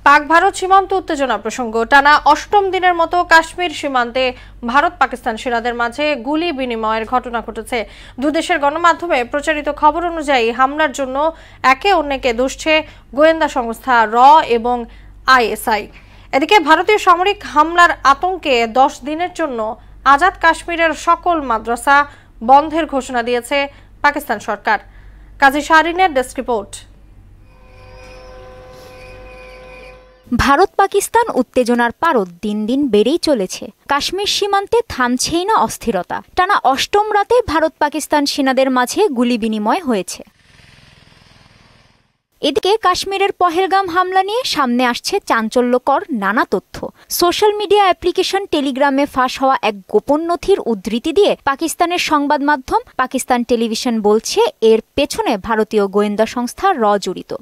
পাক ভারত সীমান্ত উত্তেজনা প্রসঙ্গ টানা অষ্টম দিনের মতো কাশ্মীর সীমান্তে ভারত পাকিস্তান সেনাদের মাঝে গুলি বিনিময়ের ঘটনা ঘটেছে। দুদেশের গণমাধ্যমে প্রচারিত খবর অনুযায়ী হামলার জন্য একে অন্যকে দুষছে গোয়েন্দা সংস্থা র এবং আইএসআই। এদিকে ভারতীয় সামরিক হামলার আতঙ্কে 10 দিনের জন্য আজাদ কাশ্মীরের সকল মাদ্রাসা বন্ধের ঘোষণা দিয়েছে পাকিস্তান সরকার। কাজী শাহরিনের ডেস্ক রিপোর্ট। ভারত পাকিস্তান উত্তেজনার পারদ দিন দিন বেড়েই চলেছে। কাশ্মীর সীমান্তে থামছেই না অস্থিরতা। টানা অষ্টম রাতে ভারত পাকিস্তান সেনাদের মাঝে গুলি বিনিময় হয়েছে। এদিকে কাশ্মীরের পহেলগাম হামলা নিয়ে সামনে আসছে চাঞ্চল্যকর নানা তথ্য। সোশ্যাল মিডিয়া অ্যাপ্লিকেশন টেলিগ্রামে ফাঁস হওয়া এক গোপন নথির উদ্ধৃতি দিয়ে পাকিস্তানের সংবাদ মাধ্যম পাকিস্তান টেলিভিশন বলছে এর পেছনে ভারতীয় গোয়েন্দা সংস্থা র জড়িত।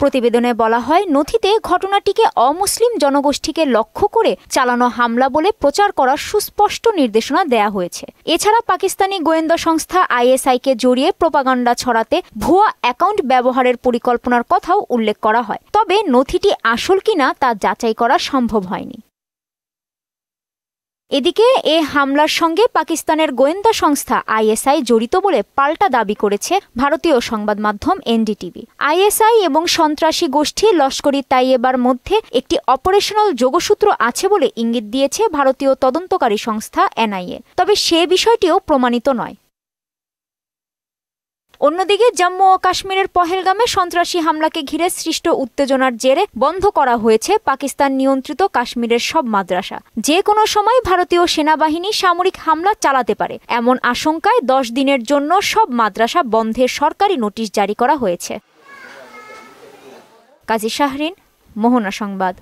প্রতিবেদনে বলা হয়, নথিতে ঘটনাটিকে অমুসলিম জনগোষ্ঠীকে লক্ষ্য করে চালানো হামলা বলে প্রচার করার সুস্পষ্ট নির্দেশনা দেয়া হয়েছে। এছাড়া পাকিস্তানি গোয়েন্দা সংস্থা আইএসআইকে জড়িয়ে প্রোপাগান্ডা ছড়াতে ভুয়া অ্যাকাউন্ট ব্যবহারের পরিকল্পনার কথাও উল্লেখ করা হয়। তবে নথিটি আসল কিনা তা যাচাই করা সম্ভব হয়নি। এদিকে এ হামলার সঙ্গে পাকিস্তানের গোয়েন্দা সংস্থা আইএসআই জড়িত বলে পাল্টা দাবি করেছে ভারতীয় সংবাদ মাধ্যম এনডিটিভি। আইএসআই এবং সন্ত্রাসী গোষ্ঠী লস্করি তাইয়েবার মধ্যে একটি অপারেশনাল যোগসূত্র আছে বলে ইঙ্গিত দিয়েছে ভারতীয় তদন্তকারী সংস্থা এনআইএ। তবে সে বিষয়টিও প্রমাণিত নয়। অন্যদিকে জম্মু ও কাশ্মীরের পহেলগামে সন্ত্রাসী হামলাকে ঘিরে সৃষ্ট উত্তেজনার জেরে বন্ধ করা হয়েছে পাকিস্তান নিয়ন্ত্রিত কাশ্মীরের সব মাদ্রাসা। যে কোনো সময় ভারতীয় সেনাবাহিনী সামরিক হামলা চালাতে পারে এমন আশঙ্কায় 10 দিনের জন্য সব মাদ্রাসা বন্ধের সরকারি নোটিশ জারি করা হয়েছে। কাজী শাহরিন, মোহনা সংবাদ।